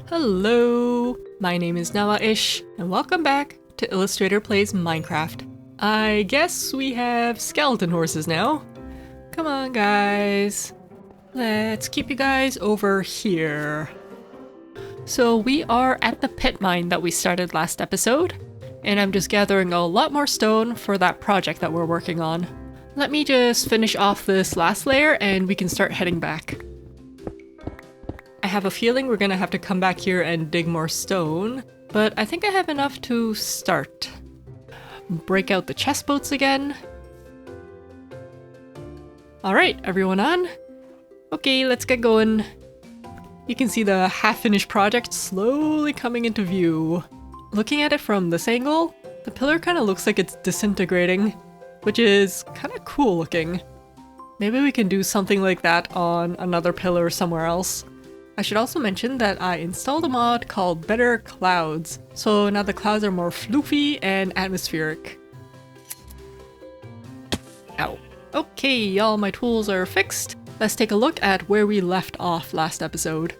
Hello, my name is Noah-ish, and welcome back to Illustrator Plays Minecraft. I guess we have skeleton horses now. Come on, guys. Let's keep you guys over here. So we are at the pit mine that we started last episode, and I'm just gathering a lot more stone for that project that we're working on. Let me just finish off this last layer and we can start heading back. I have a feeling we're gonna have to come back here and dig more stone, but I think I have enough to start. Break out the chest boats again. Alright, everyone on? Okay, let's get going. You can see the half-finished project slowly coming into view. Looking at it from this angle, the pillar kind of looks like it's disintegrating, which is kind of cool looking. Maybe we can do something like that on another pillar somewhere else. I should also mention that I installed a mod called Better Clouds, so now the clouds are more floofy and atmospheric. Ow. Okay, all my tools are fixed. Let's take a look at where we left off last episode.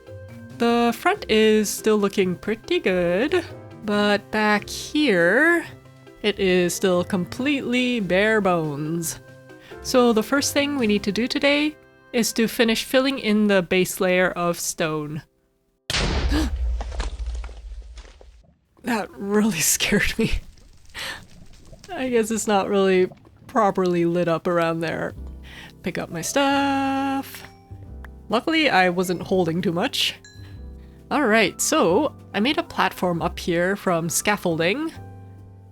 The front is still looking pretty good, but back here, it is still completely bare bones. So the first thing we need to do today is to finish filling in the base layer of stone. That really scared me. I guess it's not really properly lit up around there. Pick up my stuff. Luckily, I wasn't holding too much. Alright, so I made a platform up here from scaffolding,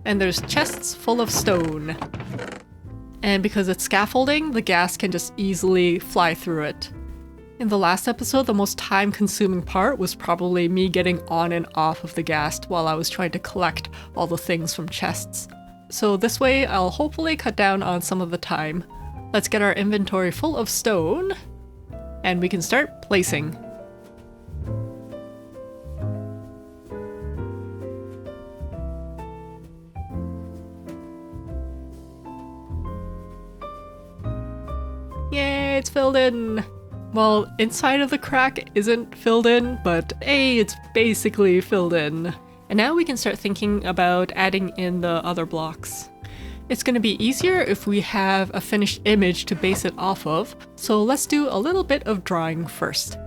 and there's chests full of stone. And because it's scaffolding, the gas can just easily fly through it. In the last episode, the most time-consuming part was probably me getting on and off of the gas while I was trying to collect all the things from chests. So this way, I'll hopefully cut down on some of the time. Let's get our inventory full of stone, and we can start placing. Yay, it's filled in! Well, inside of the crack isn't filled in, but hey, it's basically filled in. And now we can start thinking about adding in the other blocks. It's going to be easier if we have a finished image to base it off of, so let's do a little bit of drawing first.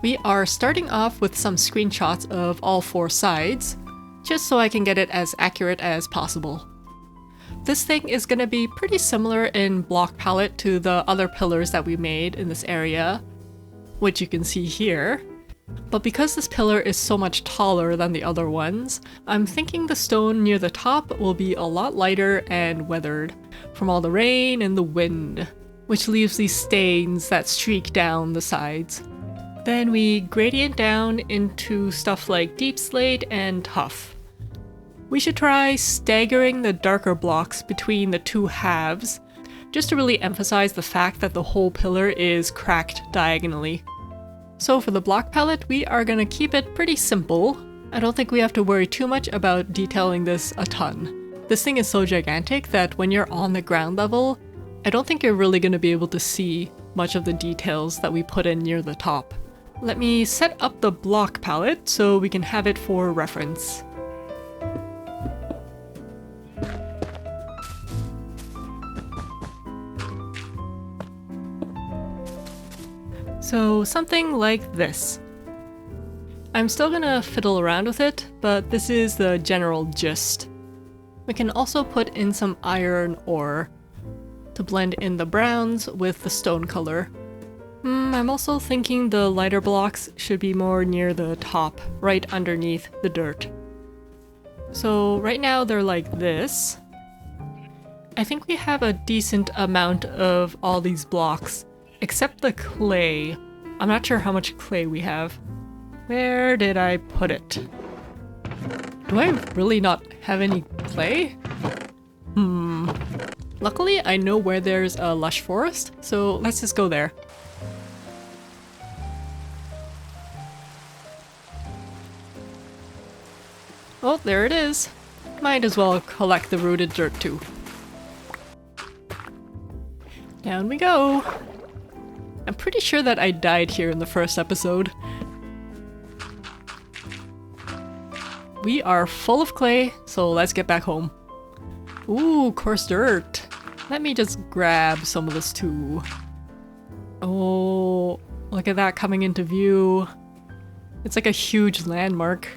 We are starting off with some screenshots of all four sides, just so I can get it as accurate as possible. This thing is going to be pretty similar in block palette to the other pillars that we made in this area, which you can see here. But because this pillar is so much taller than the other ones, I'm thinking the stone near the top will be a lot lighter and weathered from all the rain and the wind, which leaves these stains that streak down the sides. Then we gradient down into stuff like deep slate and tuff. We should try staggering the darker blocks between the two halves, just to really emphasize the fact that the whole pillar is cracked diagonally. So for the block palette, we are going to keep it pretty simple. I don't think we have to worry too much about detailing this a ton. This thing is so gigantic that when you're on the ground level, I don't think you're really going to be able to see much of the details that we put in near the top. Let me set up the block palette so we can have it for reference. So something like this. I'm still gonna fiddle around with it, but this is the general gist. We can also put in some iron ore to blend in the browns with the stone color. I'm also thinking the lighter blocks should be more near the top, right underneath the dirt. So right now they're like this. I think we have a decent amount of all these blocks, except the clay. I'm not sure how much clay we have. Where did I put it? Do I really not have any clay? Luckily, I know where there's a lush forest, so let's just go there. Oh, there it is. Might as well collect the rooted dirt too. Down we go. I'm pretty sure that I died here in the first episode. We are full of clay, so let's get back home. Ooh, coarse dirt. Let me just grab some of this too. Oh, look at that coming into view. It's like a huge landmark.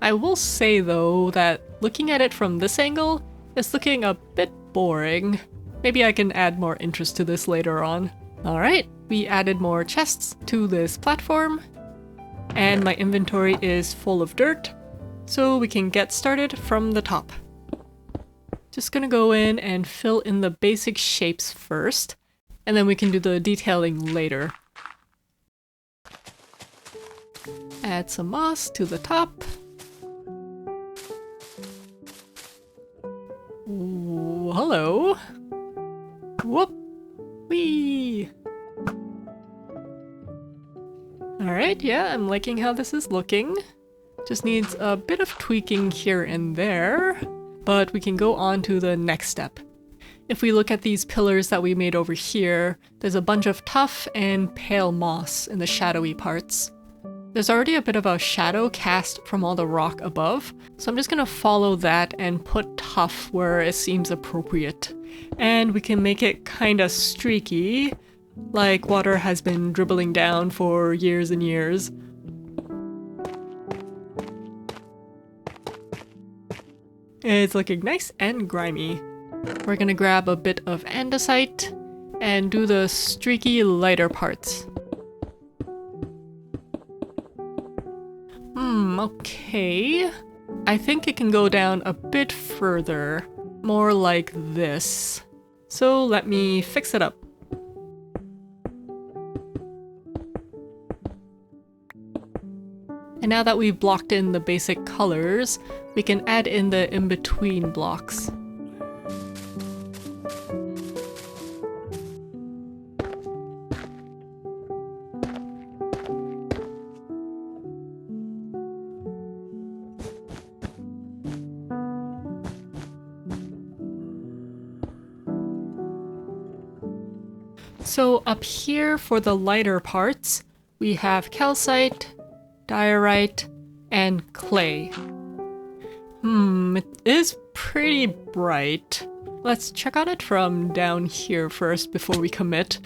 I will say though that looking at it from this angle is looking a bit boring. Maybe I can add more interest to this later on. Alright, we added more chests to this platform, and my inventory is full of dirt, so we can get started from the top. Just gonna go in and fill in the basic shapes first, and then we can do the detailing later. Add some moss to the top. Ooh, hello. Whoop. Whee. Alright, yeah, I'm liking how this is looking. Just needs a bit of tweaking here and there, but we can go on to the next step. If we look at these pillars that we made over here, there's a bunch of tough and pale moss in the shadowy parts. There's already a bit of a shadow cast from all the rock above, so I'm just gonna follow that and put tough where it seems appropriate. And we can make it kinda streaky, like water has been dribbling down for years and years. It's looking nice and grimy. We're gonna grab a bit of andesite and do the streaky lighter parts. Okay. I think it can go down a bit further, more like this. So let me fix it up. And now that we've blocked in the basic colors, we can add in the in-between blocks. So up here for the lighter parts, we have calcite, diorite, and clay. It is pretty bright. Let's check on it from down here first before we commit.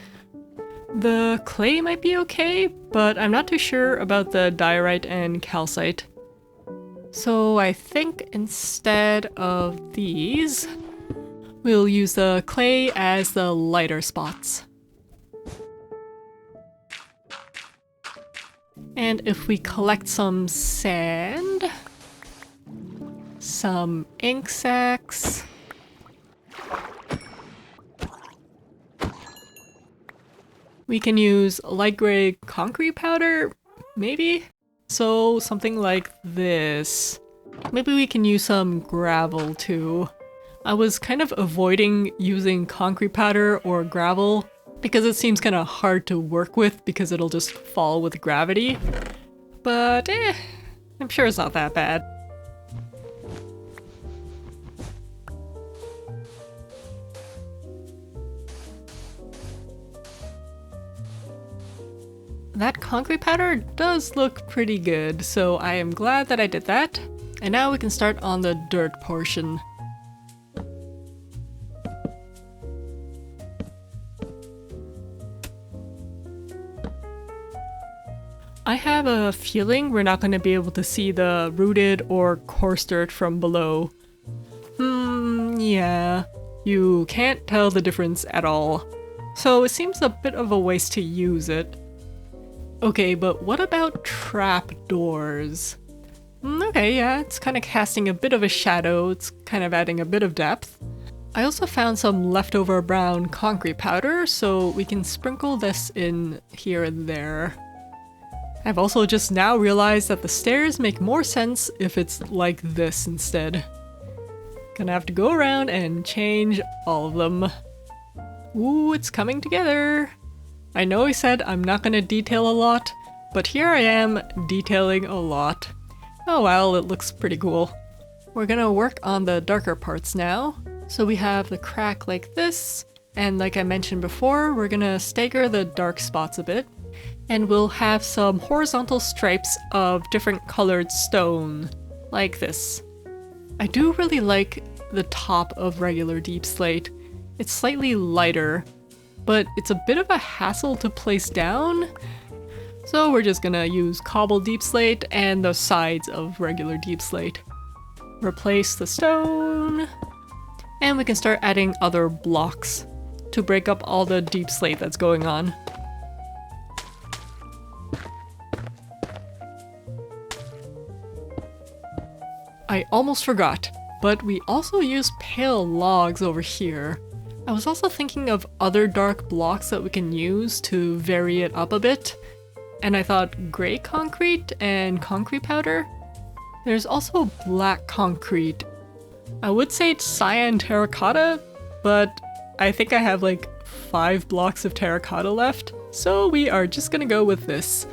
The clay might be okay, but I'm not too sure about the diorite and calcite. So I think instead of these, we'll use the clay as the lighter spots. And if we collect some sand, some ink sacs, we can use light gray concrete powder, maybe? So something like this. Maybe we can use some gravel too. I was kind of avoiding using concrete powder or gravel because it seems kind of hard to work with because it'll just fall with gravity. But I'm sure it's not that bad. That concrete powder does look pretty good, so I am glad that I did that. And now we can start on the dirt portion. I have a feeling we're not going to be able to see the rooted or coarse dirt from below. Yeah, you can't tell the difference at all. So it seems a bit of a waste to use it. Okay, but what about trapdoors? Okay, yeah, it's kind of casting a bit of a shadow, it's kind of adding a bit of depth. I also found some leftover brown concrete powder, so we can sprinkle this in here and there. I've also just now realized that the stairs make more sense if it's like this instead. Gonna have to go around and change all of them. Ooh, it's coming together. I know I said I'm not gonna detail a lot, but here I am detailing a lot. Oh well, it looks pretty cool. We're gonna work on the darker parts now. So we have the crack like this, and like I mentioned before, we're gonna stagger the dark spots a bit, and we'll have some horizontal stripes of different colored stone, like this. I do really like the top of regular deep slate. It's slightly lighter, but it's a bit of a hassle to place down. So we're just gonna use cobble deep slate and the sides of regular deep slate. Replace the stone, and we can start adding other blocks to break up all the deep slate that's going on. I almost forgot, but we also use pale logs over here. I was also thinking of other dark blocks that we can use to vary it up a bit, and I thought gray concrete and concrete powder. There's also black concrete. I would say it's cyan terracotta, but I think I have like 5 blocks of terracotta left, so we are just gonna go with this.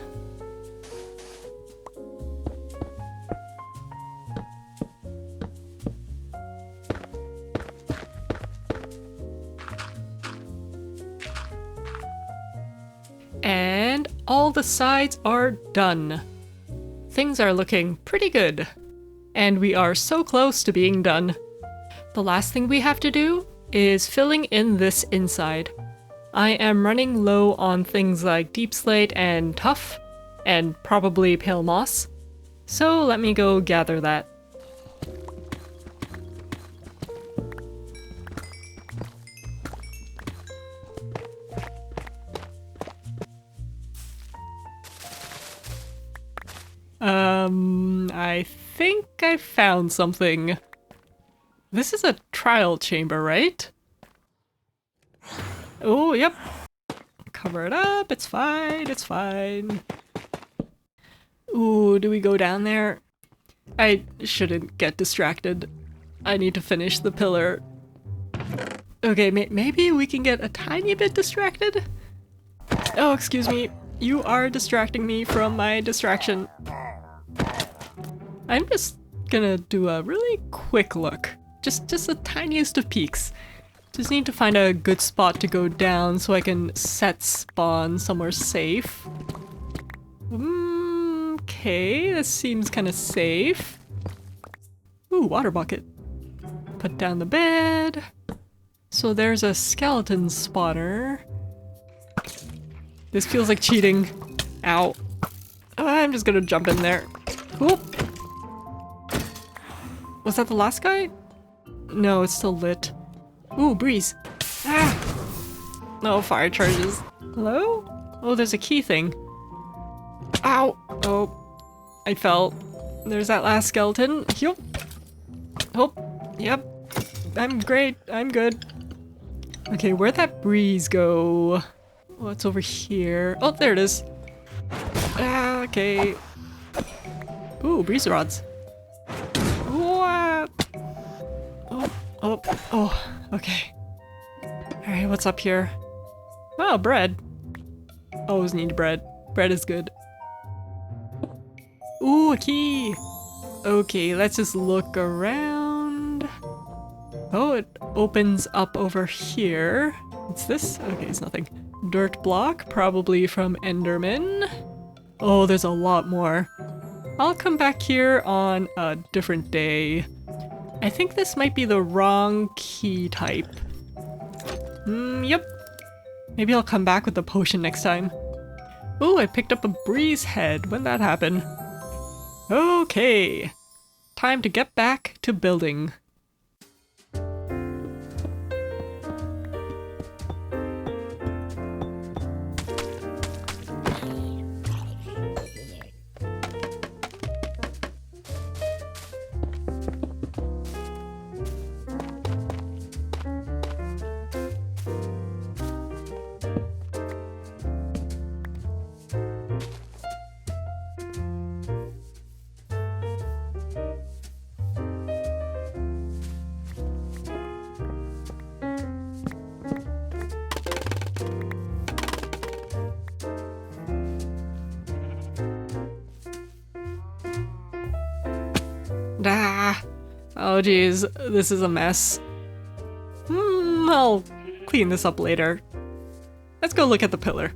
And all the sides are done. Things are looking pretty good. And we are so close to being done. The last thing we have to do is filling in this inside. I am running low on things like deep slate and tuff, and probably pale moss. So let me go gather that. I think I found something. This is a trial chamber, right? Oh, yep. Cover it up, it's fine, it's fine. Ooh, do we go down there? I shouldn't get distracted. I need to finish the pillar. Okay, maybe we can get a tiny bit distracted? Oh, excuse me. You are distracting me from my distraction. I'm just gonna do a really quick look. Just the tiniest of peeks. Just need to find a good spot to go down so I can set spawn somewhere safe. Okay, this seems kind of safe. Ooh, water bucket. Put down the bed. So there's a skeleton spawner. This feels like cheating. Ow. I'm just gonna jump in there. Oop. Was that the last guy? No, it's still lit. Ooh, breeze. Ah! No, fire charges. Hello? Oh, there's a key thing. Ow! Oh, I fell. There's that last skeleton. Yup. Oh, yep. I'm great. I'm good. Okay, where'd that breeze go? Oh, it's over here. Oh, there it is. Ah, okay. Ooh, breeze rods. What? Oh, okay. Alright, what's up here? Oh, bread. Always need bread. Bread is good. Ooh, a key! Okay, let's just look around. Oh, it opens up over here. What's this? Okay, it's nothing. Dirt block, probably from Enderman. Oh, there's a lot more. I'll come back here on a different day. I think this might be the wrong key type. Yep. Maybe I'll come back with the potion next time. Ooh, I picked up a breeze head. When'd that happen? Okay. Time to get back to building. Ah. Oh geez, this is a mess. I'll clean this up later. Let's go look at the pillar.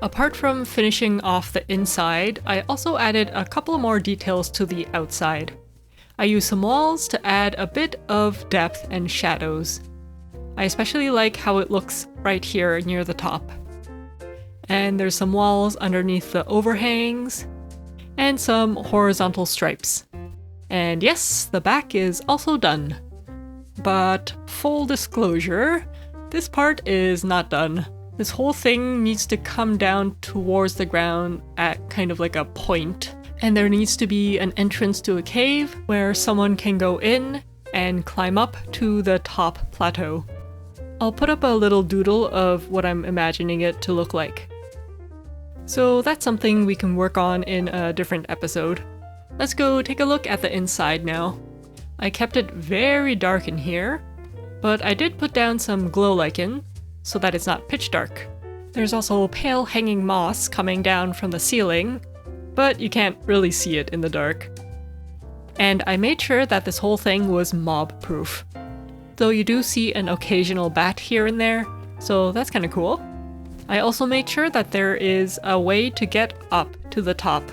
Apart from finishing off the inside, I also added a couple more details to the outside. I used some walls to add a bit of depth and shadows. I especially like how it looks right here near the top. And there's some walls underneath the overhangs, and some horizontal stripes. And yes, the back is also done. But full disclosure, this part is not done. This whole thing needs to come down towards the ground at kind of like a point. And there needs to be an entrance to a cave where someone can go in and climb up to the top plateau. I'll put up a little doodle of what I'm imagining it to look like. So that's something we can work on in a different episode. Let's go take a look at the inside now. I kept it very dark in here, but I did put down some glow lichen so that it's not pitch dark. There's also pale hanging moss coming down from the ceiling, but you can't really see it in the dark. And I made sure that this whole thing was mob proof. Though you do see an occasional bat here and there, so that's kind of cool. I also made sure that there is a way to get up to the top.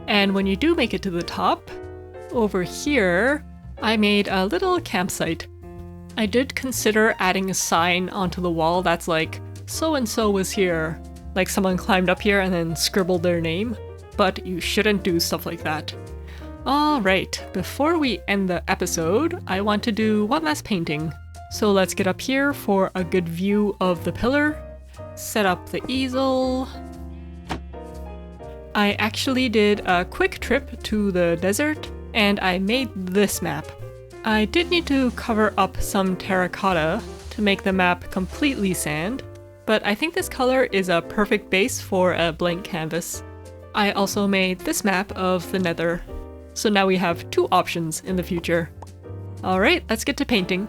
And when you do make it to the top, over here, I made a little campsite. I did consider adding a sign onto the wall that's like, so-and-so was here. Like someone climbed up here and then scribbled their name. But you shouldn't do stuff like that. Alright, before we end the episode, I want to do one last painting. So let's get up here for a good view of the pillar. Set up the easel. I actually did a quick trip to the desert and I made this map. I did need to cover up some terracotta to make the map completely sand, but I think this color is a perfect base for a blank canvas. I also made this map of the Nether, so now we have two options in the future. Alright, let's get to painting.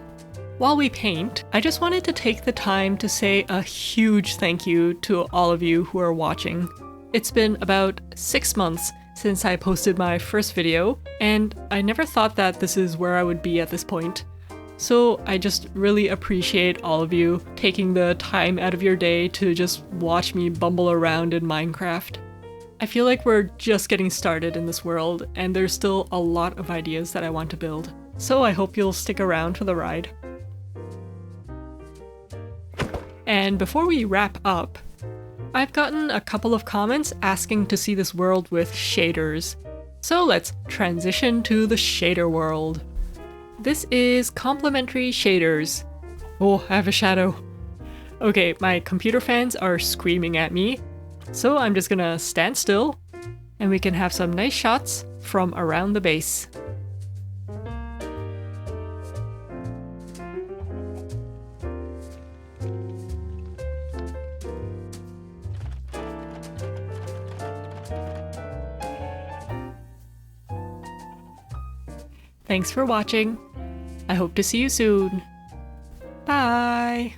While we paint, I just wanted to take the time to say a huge thank you to all of you who are watching. It's been about 6 months since I posted my first video, and I never thought that this is where I would be at this point. So I just really appreciate all of you taking the time out of your day to just watch me bumble around in Minecraft. I feel like we're just getting started in this world, and there's still a lot of ideas that I want to build. So I hope you'll stick around for the ride. And before we wrap up, I've gotten a couple of comments asking to see this world with shaders. So let's transition to the shader world. This is complementary shaders. Oh, I have a shadow. Okay, my computer fans are screaming at me, so I'm just gonna stand still and we can have some nice shots from around the base. Thanks for watching. I hope to see you soon. Bye!